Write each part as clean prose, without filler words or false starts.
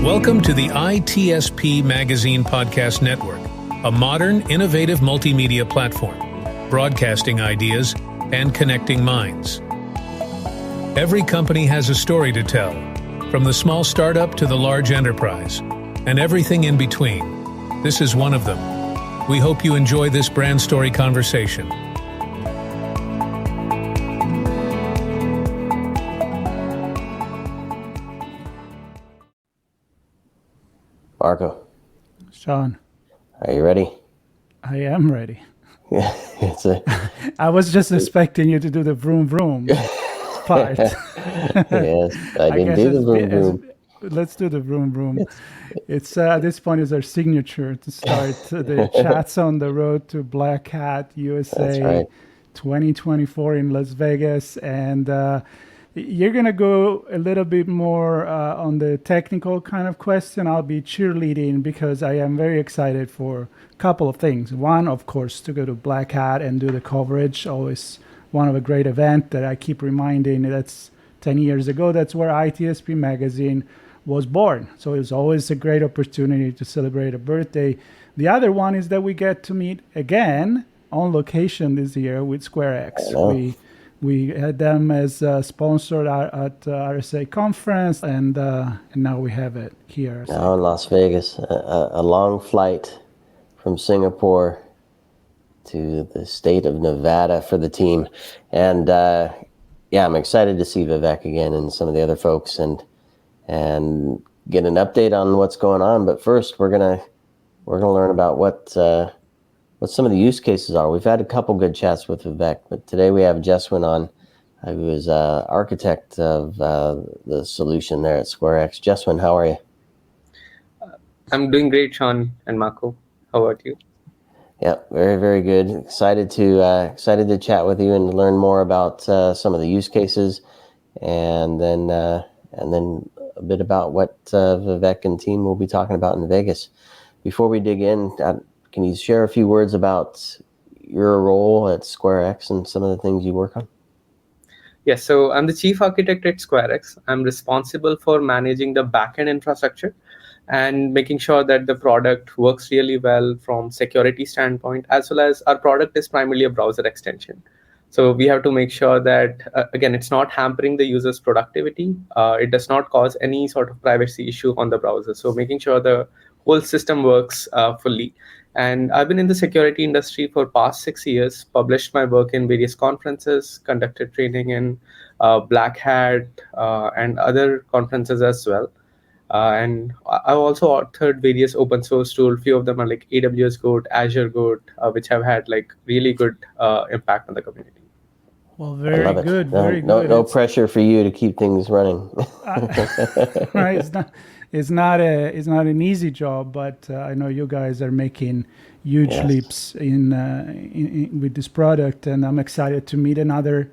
Welcome to the ITSP Magazine Podcast Network, a modern, innovative multimedia platform, broadcasting ideas and connecting minds. Every company has a story to tell, from the small startup to the large enterprise, and everything in between. This is one of them. We hope you enjoy this brand story conversation. Marco. Sean. Are you ready? I am ready. Yeah, I was just expecting you to do the vroom vroom part. Yes, I didn't do the vroom vroom. Let's do the vroom vroom. It's at this point is our signature to start the chats on the road to Black Hat USA. That's right. 2024 in Las Vegas, and you're going to go a little bit more on the technical kind of question. I'll be cheerleading because I am very excited for a couple of things. One, of course, to go to Black Hat and do the coverage. Always one of a great event that I keep reminding. That's 10 years ago. That's where ITSP Magazine was born. So it was always a great opportunity to celebrate a birthday. The other one is that we get to meet again on location this year with SquareX. We had them as sponsored at RSA conference, and now we have it here. Now in Las Vegas, a long flight from Singapore to the state of Nevada for the team. And yeah, I'm excited to see Vivek again and some of the other folks and get an update on what's going on. But first, we're gonna learn about what some of the use cases are. We've had a couple good chats with Vivek, but today we have Jeswin on, who is architect of the solution there at SquareX. Jeswin, how are you? I'm doing great, Sean and Marco. How about you? Yeah, very, very good. Excited to chat with you and learn more about some of the use cases, and then a bit about what Vivek and team will be talking about in Vegas. Before we dig in, can you share a few words about your role at SquareX and some of the things you work on? Yes, so I'm the chief architect at SquareX. I'm responsible for managing the backend infrastructure and making sure that the product works really well from security standpoint, as well as our product is primarily a browser extension. So we have to make sure that, again, it's not hampering the user's productivity. It does not cause any sort of privacy issue on the browser. So making sure the whole system works fully. And I've been in the security industry for past 6 years, published my work in various conferences, conducted training in Black Hat and other conferences as well. And I've also authored various open source tools. Few of them are like AWS Goat, Azure Goat, which have had like really good impact on the community. Well, very good, very good. No pressure for you to keep things running. Right, it's not an easy job, but I know you guys are making huge leaps in with this product, and I'm excited to meet another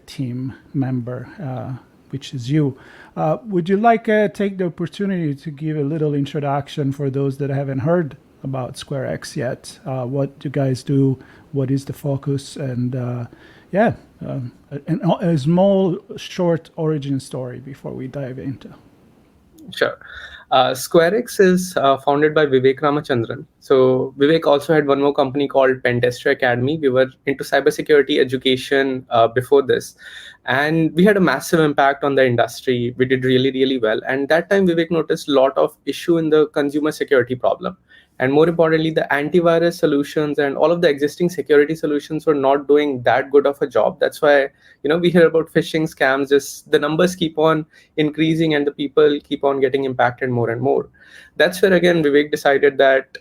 team member, which is you. Would you like to take the opportunity to give a little introduction for those that haven't heard about SquareX yet? What you guys do, what is the focus, and a small, short origin story before we dive into. Sure. SquareX is founded by Vivek Ramachandran. So Vivek also had one more company called Pentester Academy. We were into cybersecurity education before this. And we had a massive impact on the industry. We did really, really well. And that time, Vivek noticed a lot of issue in the consumer security problem. And more importantly, the antivirus solutions and all of the existing security solutions were not doing that good of a job. That's why, we hear about phishing scams, just the numbers keep on increasing and the people keep on getting impacted more and more. That's where, again, Vivek decided that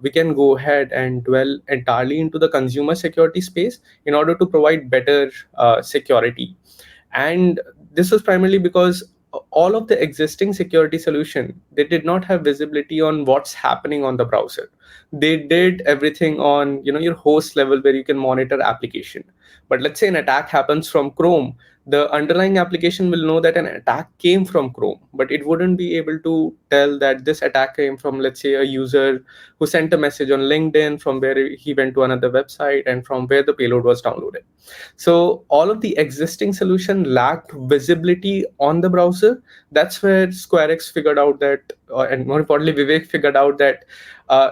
we can go ahead and dwell entirely into the consumer security space in order to provide better security. And this was primarily because all of the existing security solution, they did not have visibility on what's happening on the browser. They did everything on your host level where you can monitor application. But let's say an attack happens from Chrome, the underlying application will know that an attack came from Chrome, but it wouldn't be able to tell that this attack came from, let's say, a user who sent a message on LinkedIn, from where he went to another website, and from where the payload was downloaded. So all of the existing solution lacked visibility on the browser. That's where SquareX figured out that, and more importantly, Vivek figured out that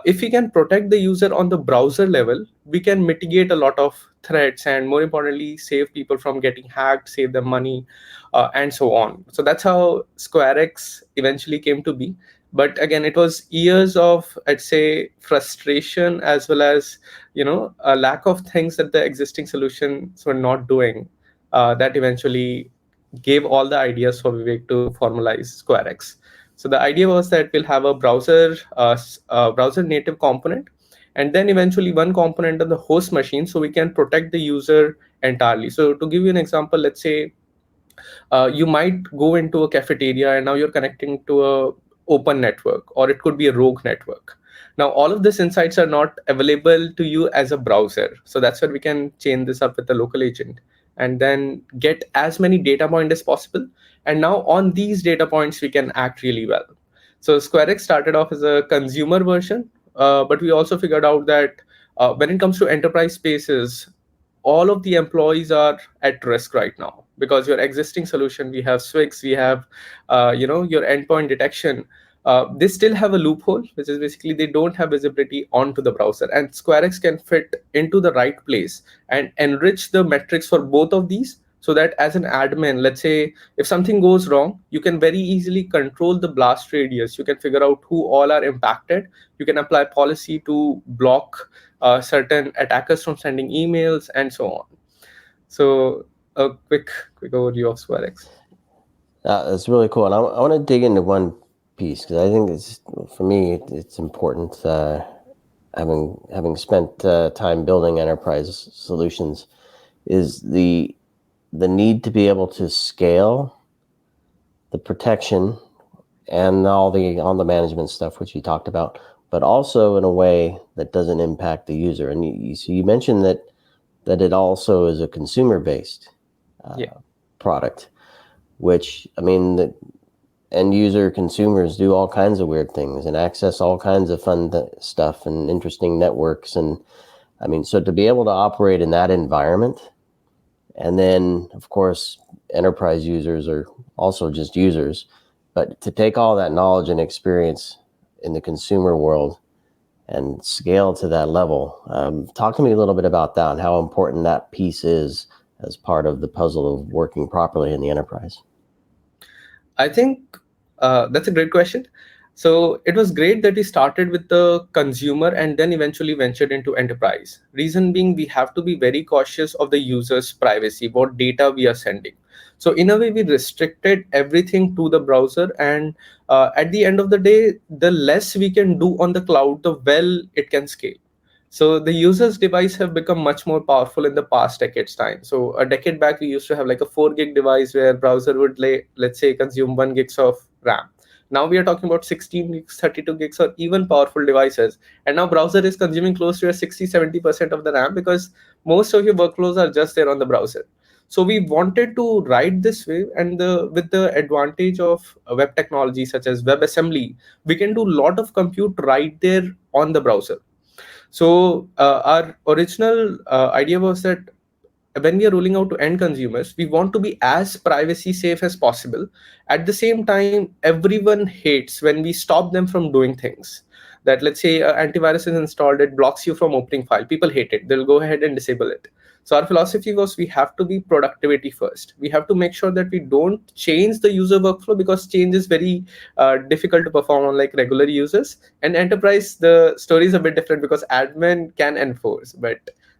if we can protect the user on the browser level, we can mitigate a lot of threats, and more importantly, save people from getting hacked, save them money, and so on. So that's how SquareX eventually came to be. But again, it was years of, I'd say, frustration, as well as a lack of things that the existing solutions were not doing, that eventually gave all the ideas for Vivek to formalize SquareX. So the idea was that we'll have a browser native component, and then eventually one component on the host machine, so we can protect the user entirely. So to give you an example, let's say you might go into a cafeteria and now you're connecting to a open network, or it could be a rogue network. Now all of these insights are not available to you as a browser, so that's where we can chain this up with the local agent and then get as many data points as possible. And now on these data points we can act really well. So SquareX started off as a consumer version, but we also figured out that when it comes to enterprise spaces, all of the employees are at risk right now, because your existing solution, we have Swix, we have your endpoint detection, they still have a loophole, which is basically they don't have visibility onto the browser, and SquareX can fit into the right place and enrich the metrics for both of these, so that as an admin, let's say if something goes wrong, you can very easily control the blast radius. You can figure out who all are impacted. You can apply policy to block certain attackers from sending emails, and so on. So a quick overview of SquareX. That's really cool. And I want to dig into one piece, because I think for me, it's important, having spent time building enterprise solutions, is the need to be able to scale the protection and all the management stuff, which you talked about, but also in a way that doesn't impact the user. And you mentioned that it also is a consumer-based product, which, I mean, the end user consumers do all kinds of weird things and access all kinds of fun stuff and interesting networks. And I mean, so to be able to operate in that environment, and then, of course, enterprise users are also just users, but to take all that knowledge and experience in the consumer world and scale to that level. Talk to me a little bit about that and how important that piece is as part of the puzzle of working properly in the enterprise. I think that's a great question. So it was great that we started with the consumer and then eventually ventured into enterprise. Reason being, we have to be very cautious of the user's privacy, what data we are sending. So in a way, we restricted everything to the browser, and at the end of the day, the less we can do on the cloud, the well it can scale. So the user's device have become much more powerful in the past decade's time. So a decade back, we used to have like a 4 gig device where browser would let's say consume 1 gigs of RAM. Now we are talking about 16 gigs, 32 gigs, or even powerful devices. And now browser is consuming close to a 60-70% of the RAM, because most of your workflows are just there on the browser. So we wanted to ride this wave, and with the advantage of web technology such as WebAssembly, we can do a lot of compute right there on the browser. So our original idea was that when we are rolling out to end consumers, we want to be as privacy safe as possible. At the same time, everyone hates when we stop them from doing things. That, let's say antivirus is installed, it blocks you from opening file. People hate it. They'll go ahead and disable it. So our philosophy was, we have to be productivity first. We have to make sure that we don't change the user workflow, because change is very difficult to perform on like regular users. And enterprise, the story is a bit different, because admin can enforce, but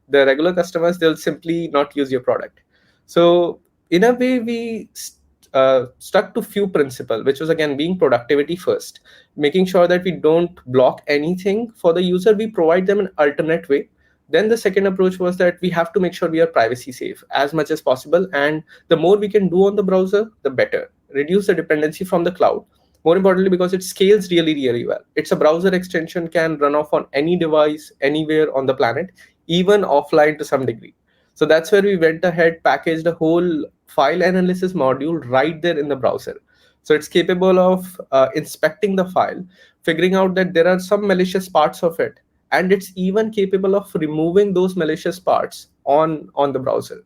the regular customers, they'll simply not use your product. So in a way, we stuck to few principles, which was again being productivity first, making sure that we don't block anything for the user. We provide them an alternate way. Then the second approach was that we have to make sure we are privacy safe as much as possible. And the more we can do on the browser, the better. Reduce the dependency from the cloud. More importantly, because it scales really, really well. It's a browser extension, can run off on any device, anywhere on the planet, even offline to some degree. So that's where we went ahead, packaged a whole file analysis module right there in the browser. So it's capable of inspecting the file, figuring out that there are some malicious parts of it, and it's even capable of removing those malicious parts on the browser.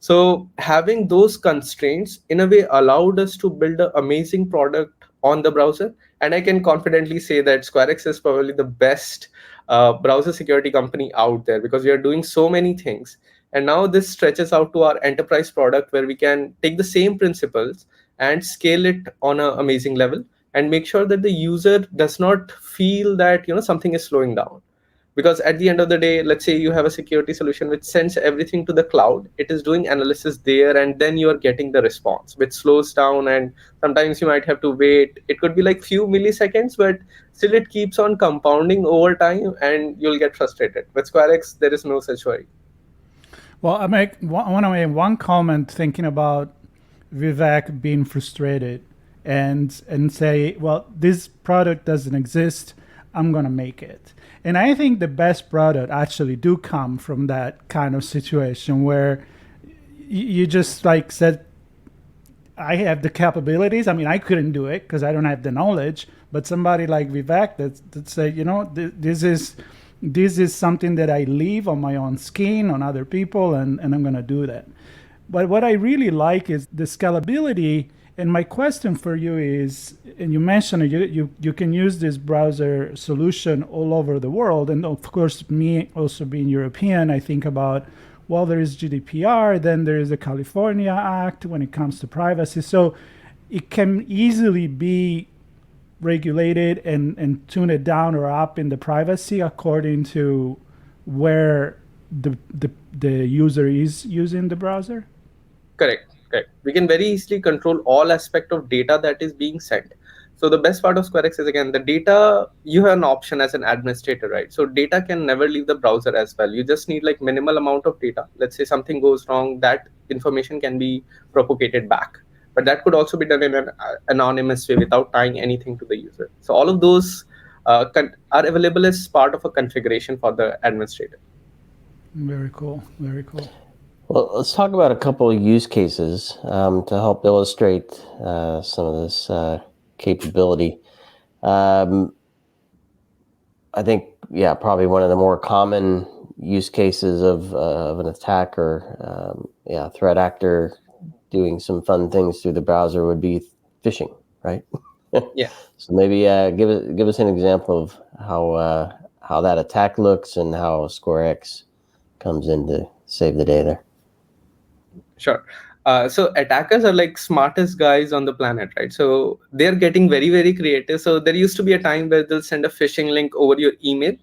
So having those constraints in a way allowed us to build an amazing product on the browser. And I can confidently say that SquareX is probably the best browser security company out there, because we are doing so many things. And now this stretches out to our enterprise product, where we can take the same principles and scale it on an amazing level, and make sure that the user does not feel that something is slowing down. Because at the end of the day, let's say you have a security solution which sends everything to the cloud, it is doing analysis there, and then you are getting the response, which slows down, and sometimes you might have to wait. It could be like few milliseconds, but still it keeps on compounding over time, and you'll get frustrated. With SquareX, there is no such worry. Well, I want to make one comment thinking about Vivek being frustrated and say, well, this product doesn't exist, I'm going to make it. And I think the best product actually do come from that kind of situation where you just like said, I have the capabilities. I mean, I couldn't do it because I don't have the knowledge, but somebody like Vivek that say, this is something that I live on my own skin, on other people, and I'm going to do that. But what I really like is the scalability. And my question for you is, and you mentioned you can use this browser solution all over the world. And of course, me also being European, I think about, well, there is GDPR, then there is the California Act when it comes to privacy. So it can easily be regulated and tune it down or up in the privacy according to where the user is using the browser? Correct. We can very easily control all aspect of data that is being sent. So the best part of SquareX is, again, the data, you have an option as an administrator, right? So data can never leave the browser as well. You just need like minimal amount of data. Let's say something goes wrong, that information can be propagated back. But that could also be done in an anonymous way without tying anything to the user. So all of those are available as part of a configuration for the administrator. Very cool. Very cool. Well, let's talk about a couple of use cases to help illustrate some of this capability. I think, probably one of the more common use cases of an attacker, threat actor doing some fun things through the browser would be phishing, right? Yeah. So maybe give us an example of how that attack looks and how SquareX comes in to save the day there. Sure. So attackers are like smartest guys on the planet, right? So they're getting very, very creative. So there used to be a time where they'll send a phishing link over your email.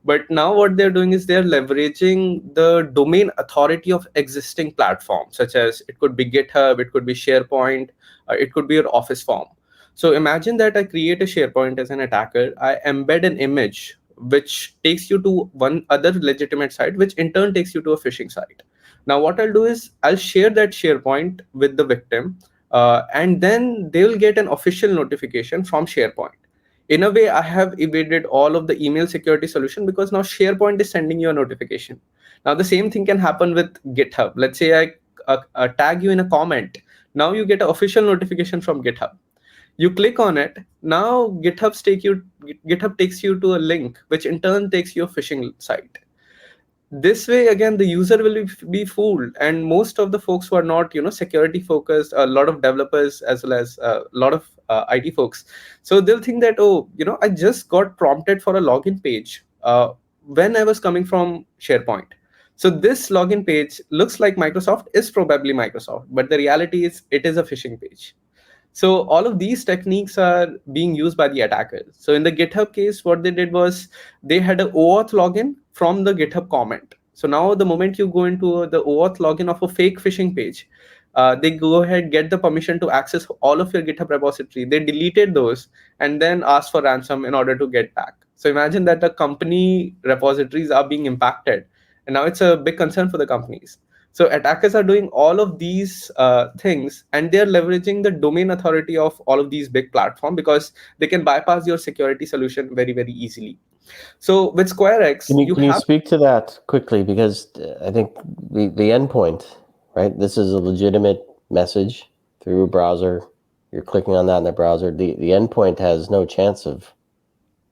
But now what they're doing is they're leveraging the domain authority of existing platforms, such as it could be GitHub, it could be SharePoint, it could be your Office form. So imagine that I create a SharePoint as an attacker. I embed an image which takes you to one other legitimate site, which in turn takes you to a phishing site. Now, what I'll do is I'll share that SharePoint with the victim, and then they'll get an official notification from SharePoint. In a way, I have evaded all of the email security solution, because now SharePoint is sending you a notification. Now, the same thing can happen with GitHub. Let's say I tag you in a comment. Now you get an official notification from GitHub. You click on it. Now GitHub takes you to a link, which in turn takes you a phishing site. This way, again, the user will be fooled, and most of the folks who are not security focused, a lot of developers as well as a lot of IT folks, so they'll think that, I just got prompted for a login page when I was coming from SharePoint. So this login page looks like Microsoft, is probably Microsoft, but the reality is it is a phishing page. So all of these techniques are being used by the attackers. So in the GitHub case, what they did was they had an OAuth login from the GitHub comment. So now the moment you go into the OAuth login of a fake phishing page, they go ahead, get the permission to access all of your GitHub repository. They deleted those and then asked for ransom in order to get back. So imagine that the company repositories are being impacted. And now it's a big concern for the companies. So attackers are doing all of these things, and they're leveraging the domain authority of all of these big platforms, because they can bypass your security solution very, very easily. So with SquareX, Can you have speak to that quickly? Because I think the endpoint, right? This is a legitimate message through a browser. You're clicking on that in the browser. The endpoint has no chance of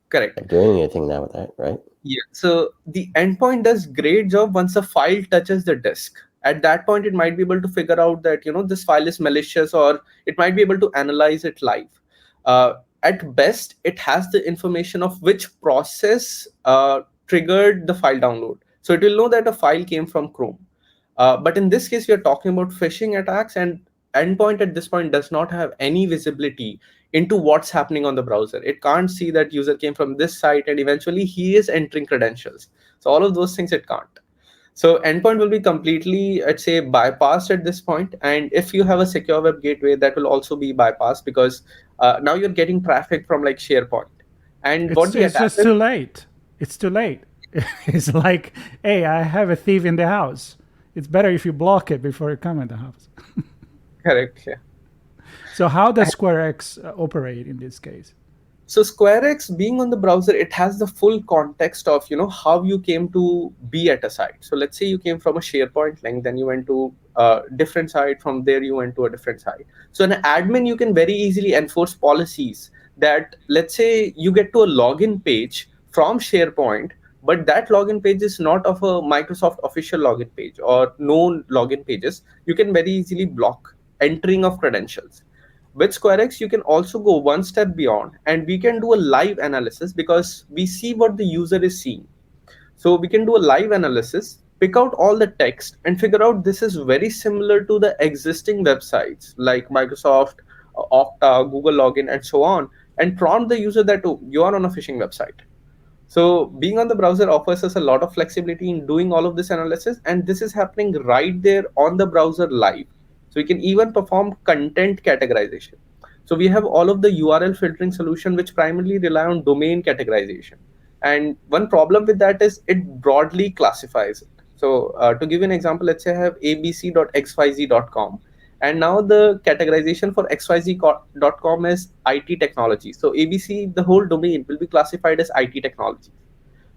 correct. doing anything now with that, right? Yeah. So the endpoint does great job once a file touches the disk. At that point, it might be able to figure out that this file is malicious, or it might be able to analyze it live. At best, it has the information of which process triggered the file download. So it will know that a file came from Chrome. But in this case, we are talking about phishing attacks, and endpoint at this point does not have any visibility into what's happening on the browser. It can't see that user came from this site and eventually he is entering credentials. So all of those things it can't. So endpoint will be completely, I'd say, bypassed at this point. And if you have a secure web gateway, that will also be bypassed, because now you're getting traffic from like SharePoint. And what the It's just too late. It's too late. It's like, hey, I have a thief in the house. It's better if you block it before you come in the house. Correct, yeah. So how does SquareX operate in this case? So SquareX, being on the browser, it has the full context of how you came to be at a site. So let's say you came from a SharePoint link, then you went to a different site. From there, you went to a different site. So an admin, you can very easily enforce policies that, let's say you get to a login page from SharePoint, but that login page is not of a Microsoft official login page or known login pages. You can very easily block entering of credentials. With SquareX, you can also go one step beyond, and we can do a live analysis, because we see what the user is seeing. So we can do a live analysis, pick out all the text, and figure out this is very similar to the existing websites like Microsoft, Okta, Google Login, and so on, and prompt the user that, oh, you are on a phishing website. So being on the browser offers us a lot of flexibility in doing all of this analysis, and this is happening right there on the browser live. So we can even perform content categorization. So we have all of the URL filtering solution, which primarily rely on domain categorization. And one problem with that is it broadly classifies it. So to give you an example, let's say I have abc.xyz.com. And now the categorization for xyz.com is IT technology. So ABC, the whole domain, will be classified as IT technology.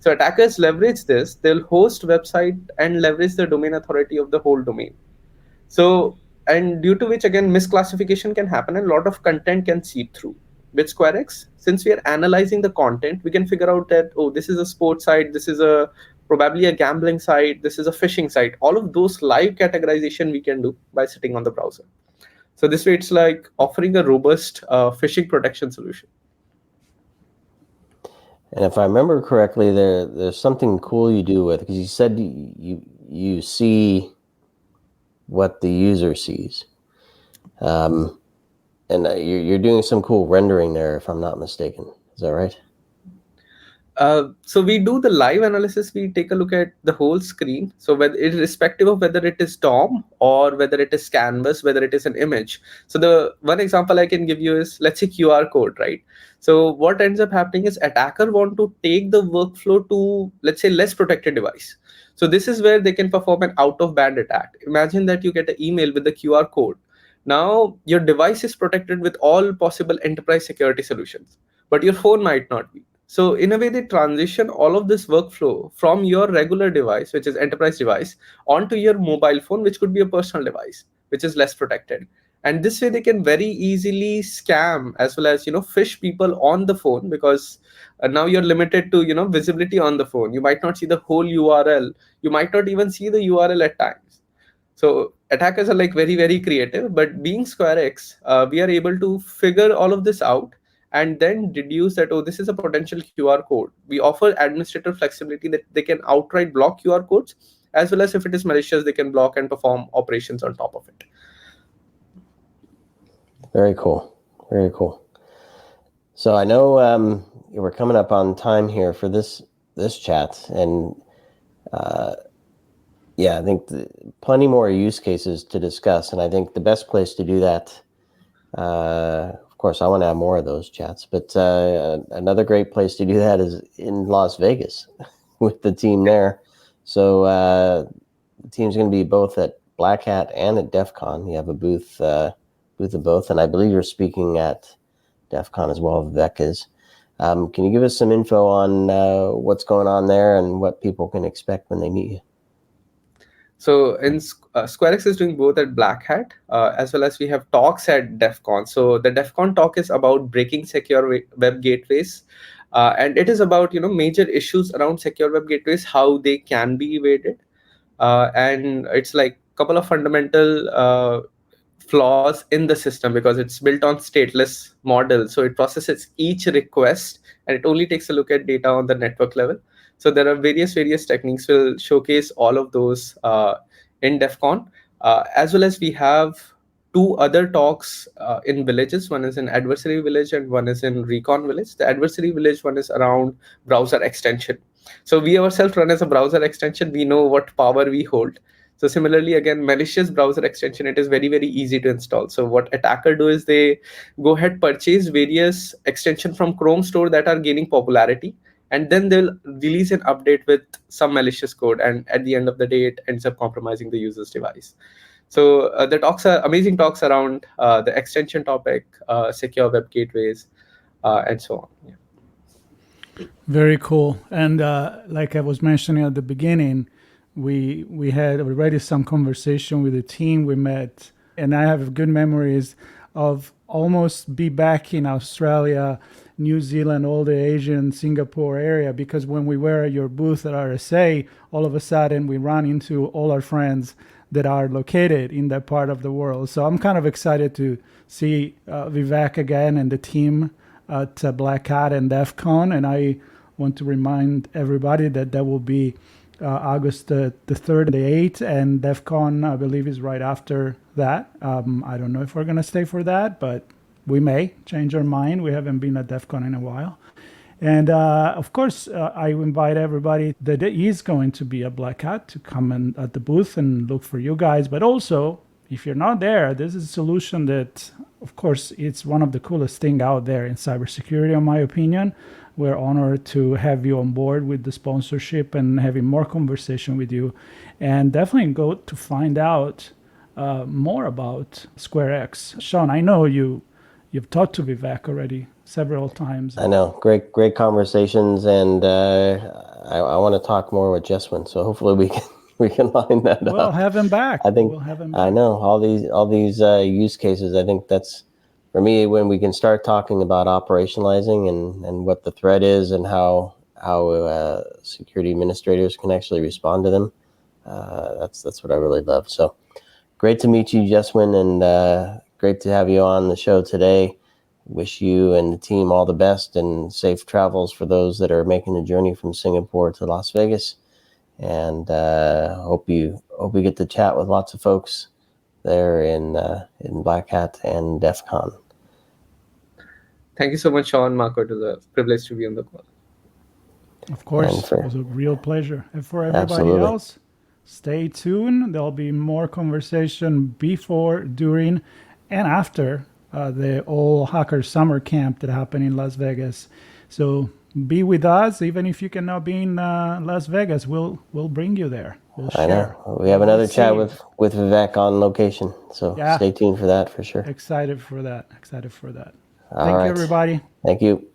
So attackers leverage this. They'll host website and leverage the domain authority of the whole domain. So, and due to which, again, misclassification can happen and a lot of content can seep through. With SquareX, since we are analyzing the content, we can figure out that, oh, this is a sports site, this is probably a gambling site, this is a phishing site. All of those live categorization we can do by sitting on the browser. So this way, it's like offering a robust phishing protection solution. And if I remember correctly, there's something cool you do with, because you said you see what the user sees, and you're doing some cool rendering there, if I'm not mistaken. Is that right? So we do the live analysis. We take a look at the whole screen. So whether, irrespective of whether it is DOM or whether it is canvas, whether it is an image. So the one example I can give you is, let's say, QR code, right? So what ends up happening is attacker want to take the workflow to, let's say, less protected device. So this is where they can perform an out-of-band attack. Imagine that you get an email with the QR code. Now your device is protected with all possible enterprise security solutions, but your phone might not be. So in a way, they transition all of this workflow from your regular device, which is enterprise device, onto your mobile phone, which could be a personal device, which is less protected. And this way, they can very easily scam as well as, phish people on the phone, because now you're limited to, visibility on the phone. You might not see the whole URL. You might not even see the URL at times. So attackers are like very, very creative. But being SquareX, we are able to figure all of this out and then deduce that, oh, this is a potential QR code. We offer administrator flexibility that they can outright block QR codes, as well as if it is malicious, they can block and perform operations on top of it. Very cool. Very cool. So I know we're coming up on time here for this chat, and yeah, I think plenty more use cases to discuss, and I think the best place to do that, of course, I want to have more of those chats, but another great place to do that is in Las Vegas with the team there. So the team's going to be both at Black Hat and at DEF CON. You have a booth of both, and I believe you're speaking at DEF CON as well, Vivek is. Can you give us some info on what's going on there and what people can expect when they meet you? So SquareX is doing both at Black Hat as well as we have talks at DEF CON. So the DEF CON talk is about breaking secure web gateways. And it is about major issues around secure web gateways, how they can be evaded. And it's like a couple of fundamental flaws in the system because it's built on stateless model. So it processes each request and it only takes a look at data on the network level. So there are various techniques. We'll showcase all of those in DEF CON, as well as we have 2 other talks in villages. One is in Adversary Village and one is in Recon Village. The Adversary Village one is around browser extension. So we ourselves run as a browser extension. We know what power we hold. So similarly, again, malicious browser extension, it is very, very easy to install. So what attacker do is they go ahead, purchase various extension from Chrome store that are gaining popularity, and then they'll release an update with some malicious code. And at the end of the day, it ends up compromising the user's device. So the talks are amazing talks around the extension topic, secure web gateways, and so on. Yeah. Very cool. And like I was mentioning at the beginning, we had already some conversation with the team we met, and I have good memories of almost be back in Australia, New Zealand, all the Asian, Singapore area, because when we were at your booth at RSA, all of a sudden we ran into all our friends that are located in that part of the world. So I'm kind of excited to see Vivek again and the team at Black Hat and DEF CON, and I want to remind everybody that will be August the 3rd and the 8th, and DEF CON, I believe, is right after that. I don't know if we're going to stay for that, but we may change our mind. We haven't been at DEF CON in a while. And of course, I invite everybody that is going to be at Black Hat to come at the booth and look for you guys. But also, if you're not there, this is a solution that, of course, it's one of the coolest things out there in cybersecurity, in my opinion. We're honored to have you on board with the sponsorship and having more conversation with you. And definitely go to find out more about SquareX. Sean, I know you've talked to Vivek already several times. I know. Great conversations. And I want to talk more with Jeswin. So hopefully we can line that up. We'll have him back. I think we'll have him back. I know all these use cases. I think that's, for me, when we can start talking about operationalizing and what the threat is and how security administrators can actually respond to them, that's what I really love. So great to meet you, Jeswin, and great to have you on the show today. Wish you and the team all the best and safe travels for those that are making the journey from Singapore to Las Vegas. And hope you get to chat with lots of folks there in Black Hat and DEF CON. Thank you so much, Sean, Marco. It was a privilege to be on the call. Of course, it was a real pleasure. And for everybody else, stay tuned. There'll be more conversation before, during, and after the All Hacker Summer Camp that happened in Las Vegas. So be with us, even if you cannot be in Las Vegas. We'll bring you there. We'll share. I know. We have another chat with Vivek on location. So stay tuned for that for sure. Excited for that. All Thank right. you, everybody. Thank you.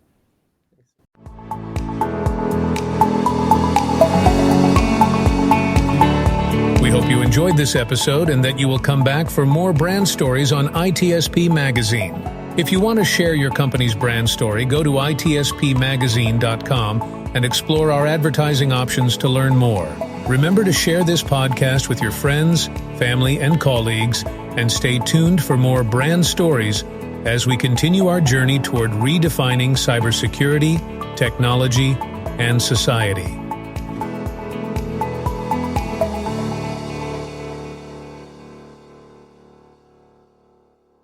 We hope you enjoyed this episode and that you will come back for more brand stories on ITSP Magazine. If you want to share your company's brand story, go to itspmagazine.com and explore our advertising options to learn more. Remember to share this podcast with your friends, family, and colleagues, and stay tuned for more brand stories as we continue our journey toward redefining cybersecurity, technology, and society.